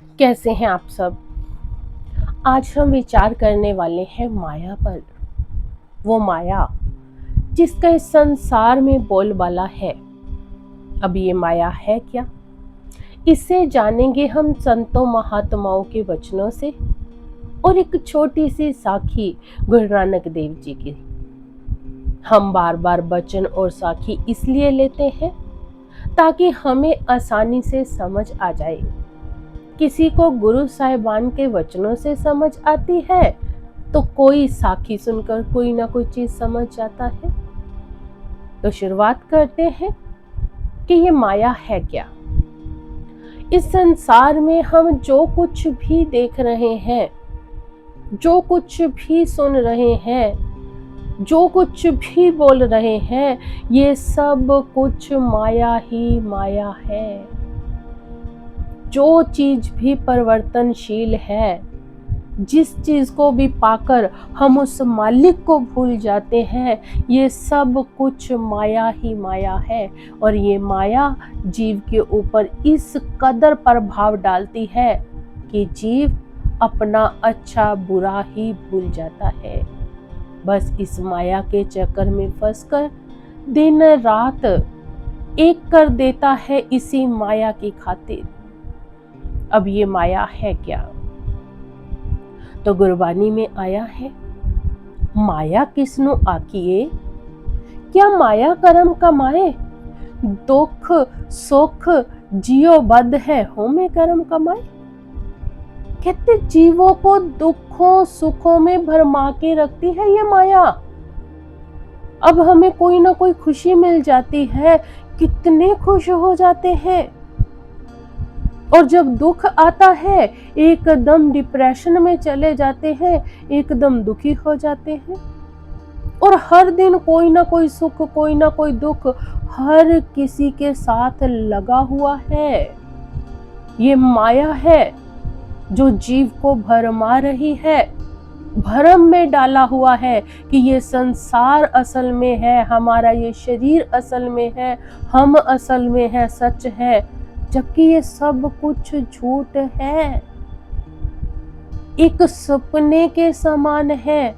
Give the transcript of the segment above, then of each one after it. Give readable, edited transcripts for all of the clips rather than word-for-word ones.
कैसे हैं आप सब। आज हम विचार करने वाले हैं माया पर। वो माया जिसका इस संसार में बोलबाला है। अब ये माया है क्या, इसे जानेंगे हम संतों महात्माओं के वचनों से और एक छोटी सी साखी गुरु नानक देव जी की। हम बार बार वचन और साखी इसलिए लेते हैं ताकि हमें आसानी से समझ आ जाए। किसी को गुरु साहिबान के वचनों से समझ आती है तो कोई साखी सुनकर कोई ना कोई चीज समझ जाता है। तो शुरुआत करते हैं कि ये माया है क्या। इस संसार में हम जो कुछ भी देख रहे हैं, जो कुछ भी सुन रहे हैं, जो कुछ भी बोल रहे हैं, ये सब कुछ माया ही माया है। जो चीज भी परिवर्तनशील है, जिस चीज को भी पाकर हम उस मालिक को भूल जाते हैं, ये सब कुछ माया ही माया है। और ये माया जीव के ऊपर इस कदर प्रभाव डालती है कि जीव अपना अच्छा बुरा ही भूल जाता है। बस इस माया के चक्कर में फंसकर दिन रात एक कर देता है इसी माया की खातिर। अब ये माया है क्या, तो गुरबानी में आया है, माया किसनु आकिए, क्या माया कर्म कमाए, दुख सुख जियो बद्ध है हो में कर्म कमाए। कहते जीवों को दुखों सुखों में भरमा के रखती है ये माया। अब हमें कोई ना कोई खुशी मिल जाती है, कितने खुश हो जाते हैं, और जब दुख आता है एकदम डिप्रेशन में चले जाते हैं, एकदम दुखी हो जाते हैं। और हर दिन कोई ना कोई सुख कोई ना कोई दुख हर किसी के साथ लगा हुआ है। ये माया है जो जीव को भरमा रही है, भरम में डाला हुआ है कि ये संसार असल में है, हमारा ये शरीर असल में है, हम असल में है, सच है, जबकि ये सब कुछ झूठ है। एक सपने के समान है।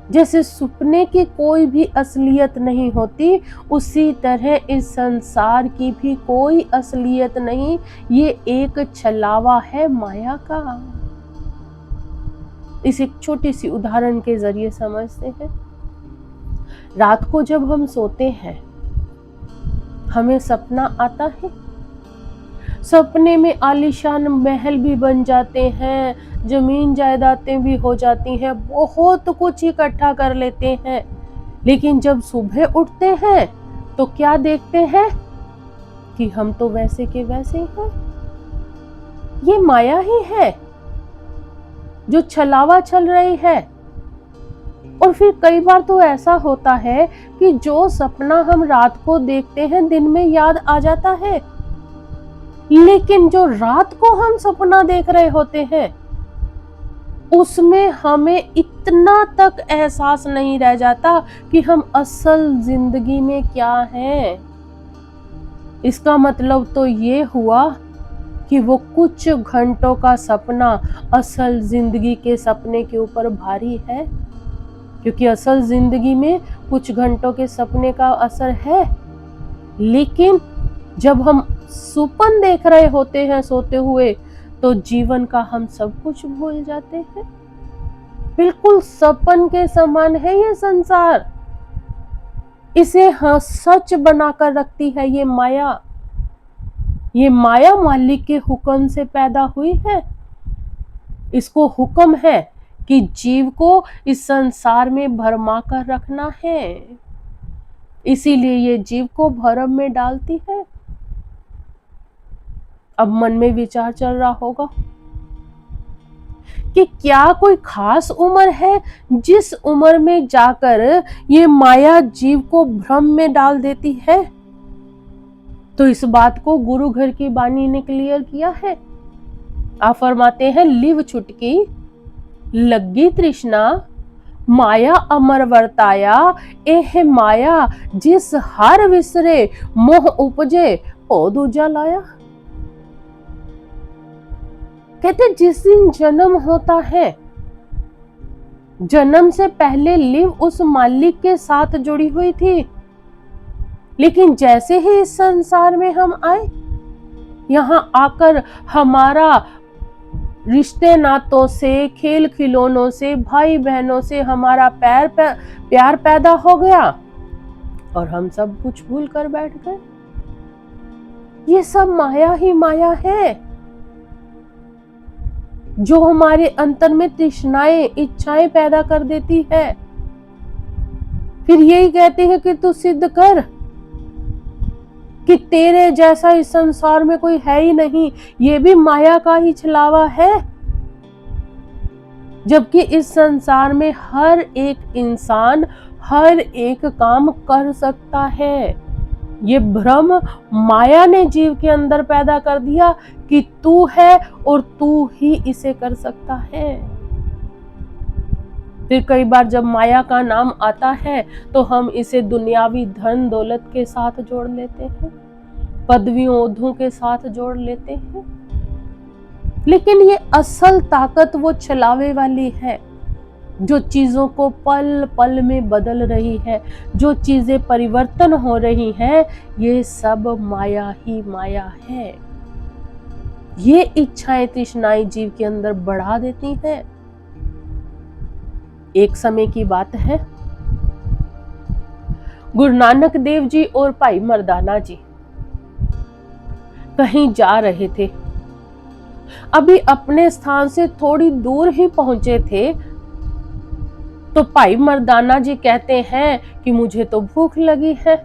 जैसे सपने की कोई भी असलियत नहीं होती, उसी तरह इस संसार की भी कोई असलियत नहीं, ये एक छलावा है माया का। इस एक छोटी सी उदाहरण के जरिए समझते हैं। रात को जब हम सोते हैं, हमें सपना आता है। सपने में आलीशान महल भी बन जाते हैं, जमीन जायदादें भी हो जाती हैं, बहुत कुछ इकट्ठा कर लेते हैं। लेकिन जब सुबह उठते हैं तो क्या देखते हैं कि हम तो वैसे के वैसे ही हैं। ये माया ही है जो छलावा चल रही है। और फिर कई बार तो ऐसा होता है कि जो सपना हम रात को देखते हैं दिन में याद आ जाता है, लेकिन जो रात को हम सपना देख रहे होते हैं उसमें हमें इतना तक एहसास नहीं रह जाता कि हम असल जिंदगी में क्या हैं। इसका मतलब तो ये हुआ कि वो कुछ घंटों का सपना असल जिंदगी के सपने के ऊपर भारी है, क्योंकि असल जिंदगी में कुछ घंटों के सपने का असर है। लेकिन जब हम सुपन देख रहे होते हैं सोते हुए, तो जीवन का हम सब कुछ भूल जाते हैं। बिल्कुल सपन के समान है ये संसार। इसे हाँ सच बनाकर रखती है ये माया। ये माया मालिक के हुक्म से पैदा हुई है। इसको हुक्म है कि जीव को इस संसार में भरमा कर रखना है, इसीलिए ये जीव को भरम में डालती है। अब मन में विचार चल रहा होगा कि क्या कोई खास उम्र है जिस उम्र में जाकर ये माया जीव को भ्रम में डाल देती है। तो इस बात को गुरु घर की बानी ने क्लियर किया है। आप फरमाते हैं, लिव छुटकी लगी तृष्णा माया अमर वर्ताया, एह माया जिस हर विसरे मोह उपजे ओ दूजा लाया। कहते जिस दिन जन्म होता है, जन्म से पहले लिव उस मालिक के साथ जुड़ी हुई थी, लेकिन जैसे ही इस संसार में हम आए, यहाँ आकर हमारा रिश्ते नातों से, खेल खिलौनों से, भाई बहनों से हमारा प्यार पैदा हो गया और हम सब कुछ भूल कर बैठ गए। ये सब माया ही माया है, जो हमारे अंतर में तृष्णाएं, इच्छाएं पैदा कर देती है। फिर यही कहते हैं कि तू सिद्ध कर कि तेरे जैसा इस संसार में कोई है ही नहीं। ये भी माया का ही छलावा है, जबकि इस संसार में हर एक इंसान हर एक काम कर सकता है। ये भ्रम माया ने जीव के अंदर पैदा कर दिया कि तू है और तू ही इसे कर सकता है। फिर कई बार जब माया का नाम आता है तो हम इसे दुनियावी धन दौलत के साथ जोड़ लेते हैं, पदवियों ओहदों के साथ जोड़ लेते हैं, लेकिन ये असल ताकत वो छलावे वाली है, जो चीजों को पल पल में बदल रही है, जो चीजें परिवर्तन हो रही हैं, ये सब माया ही माया है। ये इच्छाएं तृष्णाएं जीव के अंदर बढ़ा देती हैं। एक समय की बात है, गुरु नानक देव जी और भाई मर्दाना जी कहीं जा रहे थे। अभी अपने स्थान से थोड़ी दूर ही पहुंचे थे तो भाई मर्दाना जी कहते हैं कि मुझे तो भूख लगी है,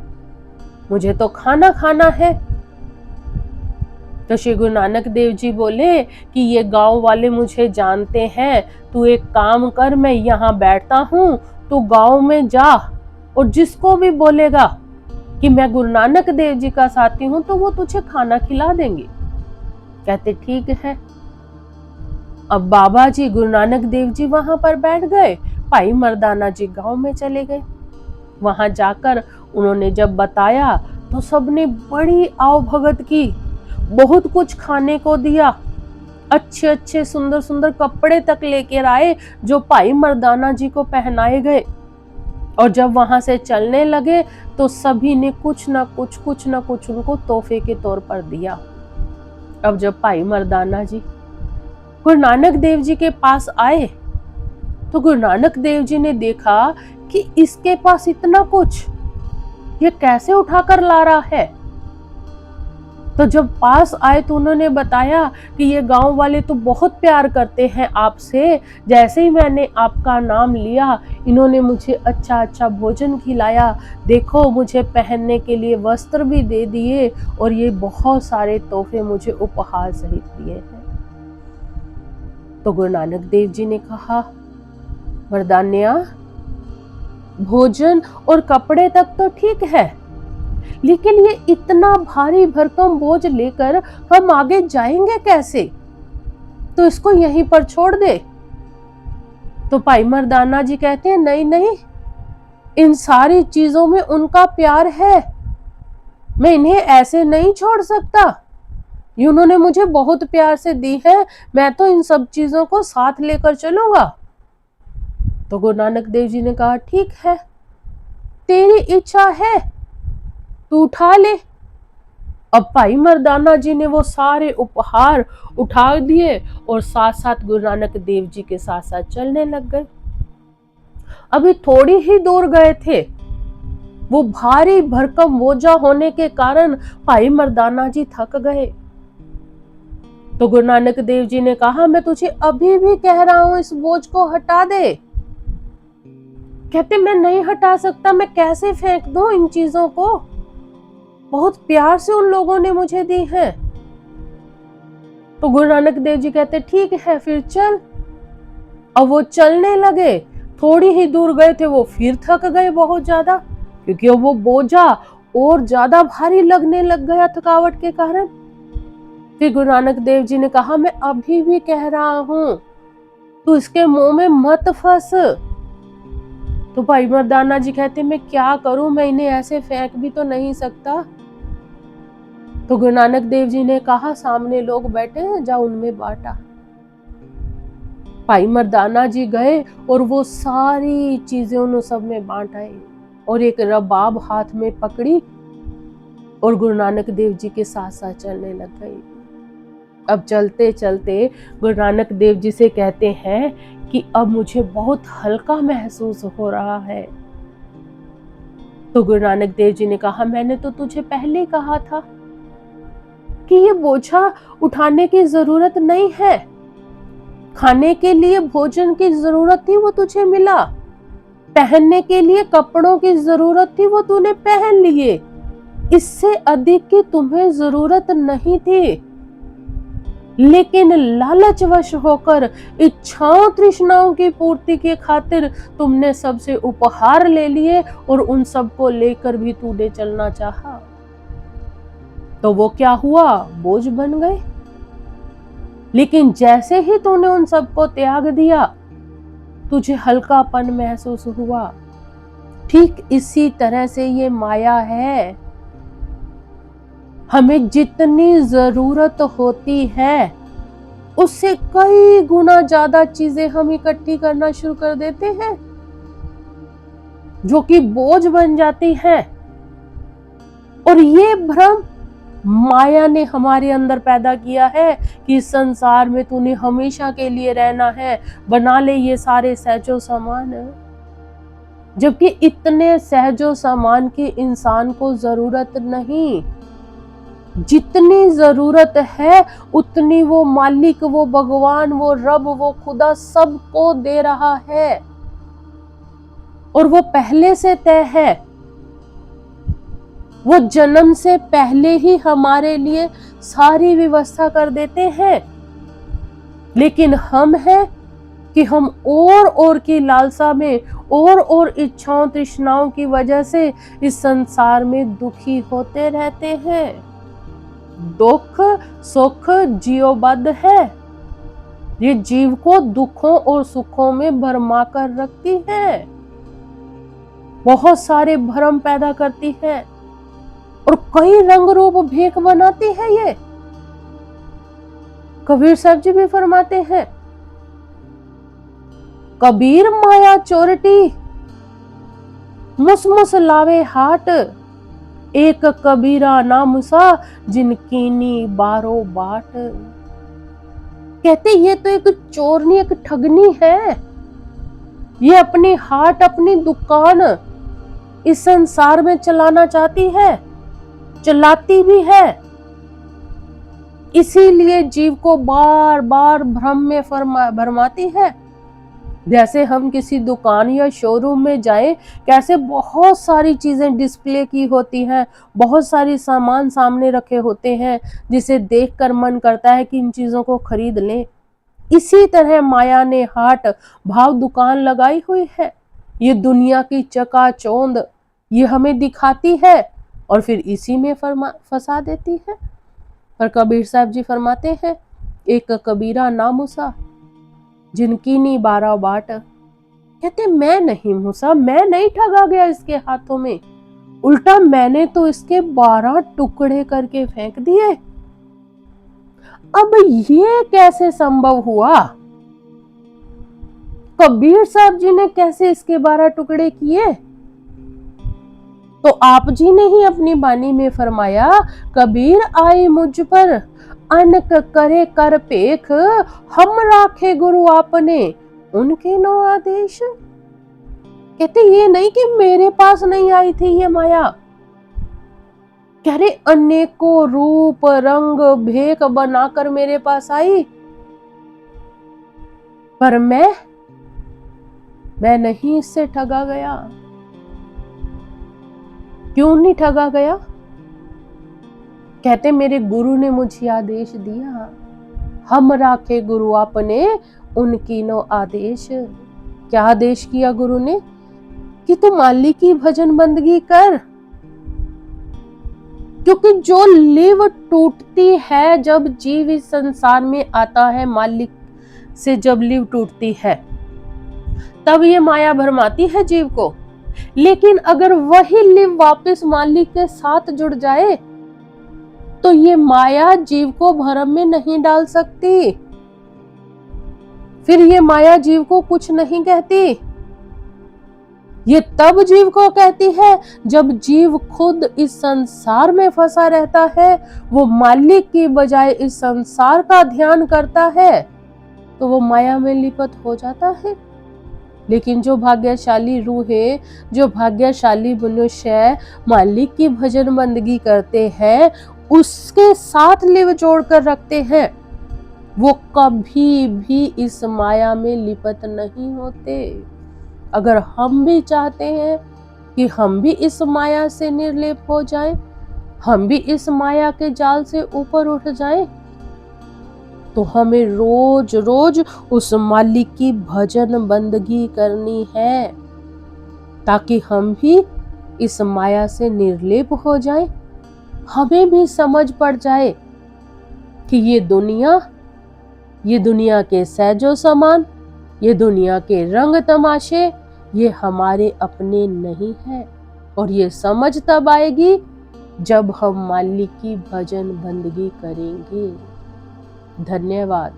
मुझे तो खाना खाना है। तो श्री गुरु नानक देव जी बोले कि ये गांव वाले मुझे जानते हैं, तू एक काम कर, मैं यहाँ बैठता हूँ, तू गांव में जा और जिसको भी बोलेगा कि मैं गुरु नानक देव जी का साथी हूँ तो वो तुझे खाना खिला देंगे। कहते ठीक है। अब बाबा जी गुरु नानक देव जी वहां पर बैठ गए, भाई मर्दाना जी गांव में चले गए। वहां जाकर उन्होंने जब बताया तो सबने बड़ी आवभगत की, बहुत कुछ खाने को दिया, अच्छे अच्छे सुंदर सुंदर कपड़े तक लेकर आए जो भाई मर्दाना जी को पहनाए गए। और जब वहां से चलने लगे तो सभी ने कुछ ना कुछ उनको तोहफे के तौर पर दिया। अब जब भाई मर्दाना जी गुरु नानक देव जी के पास आए तो गुरु नानक देव जी ने देखा कि इसके पास इतना कुछ, ये कैसे उठाकर ला रहा है। तो जब पास आए तो उन्होंने बताया कि ये गांव वाले तो बहुत प्यार करते हैं आपसे, जैसे ही मैंने आपका नाम लिया इन्होंने मुझे अच्छा अच्छा भोजन खिलाया, देखो मुझे पहनने के लिए वस्त्र भी दे दिए और ये बहुत सारे तोहफे मुझे उपहार सहित दिए हैं। तो गुरु नानक देव जी ने कहा, मर्दान्या, भोजन और कपड़े तक तो ठीक है, लेकिन ये इतना भारी भरकम बोझ लेकर हम आगे जाएंगे कैसे? तो इसको यहीं पर छोड़ दे। तो भाई मर्दाना जी कहते हैं नहीं नहीं, इन सारी चीजों में उनका प्यार है, मैं इन्हें ऐसे नहीं छोड़ सकता, ये उन्होंने मुझे बहुत प्यार से दी है, मैं तो इन सब चीजों को साथ लेकर चलूंगा। तो गुरु नानक देव जी ने कहा ठीक है, तेरी इच्छा है, तू उठा ले। अब भाई मर्दाना जी ने वो सारे उपहार उठा दिए और साथ साथ गुरु नानक देव जी के साथ साथ चलने लग गए। अभी थोड़ी ही दूर गए थे, वो भारी भरकम बोझा होने के कारण भाई मर्दाना जी थक गए। तो गुरु नानक देव जी ने कहा, मैं तुझे अभी भी कह रहा हूं इस बोझ को हटा दे। कहते मैं नहीं हटा सकता, मैं कैसे फेंक दूं इन चीजों को, बहुत प्यार से उन लोगों ने मुझे दी है। तो गुरु नानक देव जी कहते ठीक है फिर चल। अब वो चलने लगे, थोड़ी ही दूर गए थे वो फिर थक गए बहुत ज्यादा, क्योंकि वो बोझा और ज्यादा भारी लगने लग गया थकावट के कारण। फिर गुरु नानक देव जी ने कहा, मैं अभी भी कह रहा हूं तू इसके मुंह में मत फंस। तो भाई मर्दाना जी कहते मैं क्या करूं, मैं इन्हें ऐसे फेंक भी तो नहीं सकता। तो गुरु नानक देव जी ने कहा, सामने लोग बैठे हैं, जा उनमें बांटा। भाई मर्दाना जी गए और वो सारी चीजें उन सब में बांट आए और एक रबाब हाथ में पकड़ी और गुरु नानक देव जी के साथ साथ चलने लग गई। अब चलते चलते गुरु नानक देव जी से कहते हैं कि अब मुझे बहुत हल्का महसूस हो रहा है। तो गुरु नानक देव जी ने कहा, मैंने तो तुझे पहले कहा था कि ये बोझा उठाने की जरूरत नहीं है। खाने के लिए भोजन की जरूरत थी, वो तुझे मिला। पहनने के लिए कपड़ों की जरूरत थी, वो तूने पहन लिए। इससे अधिक की तुम्हें जरूरत नहीं थी। लेकिन लालचवश होकर इच्छाओं तृष्णाओं की पूर्ति की खातिर तुमने सबसे उपहार ले लिए और उन सबको लेकर भी तूने चलना चाहा। तो वो क्या हुआ? बोझ बन गए। लेकिन जैसे ही तूने उन सबको त्याग दिया, तुझे हल्कापन महसूस हुआ। ठीक इसी तरह से ये माया है। हमें जितनी जरूरत होती है उससे कई गुना ज्यादा चीजें हम इकट्ठी करना शुरू कर देते हैं, जो कि बोझ बन जाती है। और ये भ्रम माया ने हमारे अंदर पैदा किया है कि संसार में तूने हमेशा के लिए रहना है, बना ले ये सारे सहजो सामान। जबकि इतने सहजो सामान की इंसान को जरूरत नहीं। जितनी जरूरत है उतनी वो मालिक, वो भगवान, वो रब, वो खुदा सबको दे रहा है और वो पहले से तय है। वो जन्म से पहले ही हमारे लिए सारी व्यवस्था कर देते हैं। लेकिन हम हैं कि हम और की लालसा में और इच्छाओं तृष्णाओं की वजह से इस संसार में दुखी होते रहते हैं। दुख सुख जीवबद्ध है। ये जीव को दुखों और सुखों में भरमा कर रखती है, बहुत सारे भ्रम पैदा करती है और कई रंग रूप भेक बनाती है। ये कबीर साहब जी भी फरमाते हैं, कबीर माया चोरटी मुसमुस लावे हाट, एक कबीरा नाम सा जिनकीनी बारो बाट। कहते ये तो एक चोरनी, एक ठगनी है। ये अपनी हाट, अपनी दुकान इस संसार में चलाना चाहती है, चलाती भी है। इसीलिए जीव को बार बार भ्रम में भरमाती है। जैसे हम किसी दुकान या शोरूम में जाएं, कैसे बहुत सारी चीजें डिस्प्ले की होती हैं, बहुत सारी सामान सामने रखे होते हैं, जिसे देखकर मन करता है कि इन चीजों को खरीद लें। इसी तरह माया ने हाट भाव दुकान लगाई हुई है। ये दुनिया की चकाचौंध ये हमें दिखाती है और फिर इसी में फंसा देती है। पर कबीर साहब जी फरमाते हैं, एक कबीरा ना मूसा जिनकी नी 12 बाट। कहते मैं नहीं मूसा, मैं नहीं ठगा गया इसके हाथों में, उल्टा मैंने तो इसके 12 टुकड़े करके फेंक दिए। अब ये कैसे संभव हुआ? कबीर साहब जी ने कैसे इसके 12 टुकड़े किए? तो आप जी ने ही अपनी बानी में फरमाया, कबीर आए मुझ पर अनक करे कर पेख, हम राखे गुरु आपने उनके नो आदेश। कहते ये नहीं कि मेरे पास नहीं आई थी ये माया, कह रहे अनेकों रूप रंग भेक बनाकर मेरे पास आई, पर मैं नहीं इससे ठगा गया। क्यों नहीं ठगा गया? कहते मेरे गुरु ने मुझे आदेश दिया, हम राखे गुरु आपने उनकी नो आदेश। क्या आदेश किया गुरु ने? कि तू मालिक की भजन बंदगी कर। क्योंकि जो लिव टूटती है जब जीव इस संसार में आता है, मालिक से जब लिव टूटती है तब ये माया भरमाती है जीव को। लेकिन अगर वही लिव वापस मालिक के साथ जुड़ जाए तो ये माया जीव को भ्रम में नहीं डाल सकती। फिर ये माया जीव को कुछ नहीं कहती। ये तब जीव को कहती है जब जीव खुद इस संसार में फंसा रहता है, वो मालिक की बजाय इस संसार का ध्यान करता है, तो वो माया में लिपत हो जाता है। लेकिन जो भाग्यशाली रूह है, जो भाग्यशाली मनुष्य मालिक की भजन बंदगी करते हैं, उसके साथ लिव जोड़ कर रखते हैं, वो कभी भी इस माया में लिपत नहीं होते। अगर हम भी चाहते हैं कि हम भी इस माया से निर्लेप हो जाएं, हम भी इस माया के जाल से ऊपर उठ जाएं, तो हमें रोज रोज उस मालिक की भजन बंदगी करनी है, ताकि हम भी इस माया से निर्लेप हो जाएं। हमें भी समझ पड़ जाए कि ये दुनिया के सहजो सामान, ये दुनिया के रंग तमाशे, ये हमारे अपने नहीं है। और ये समझ तब आएगी जब हम मालिक की भजन बंदगी करेंगे। धन्यवाद।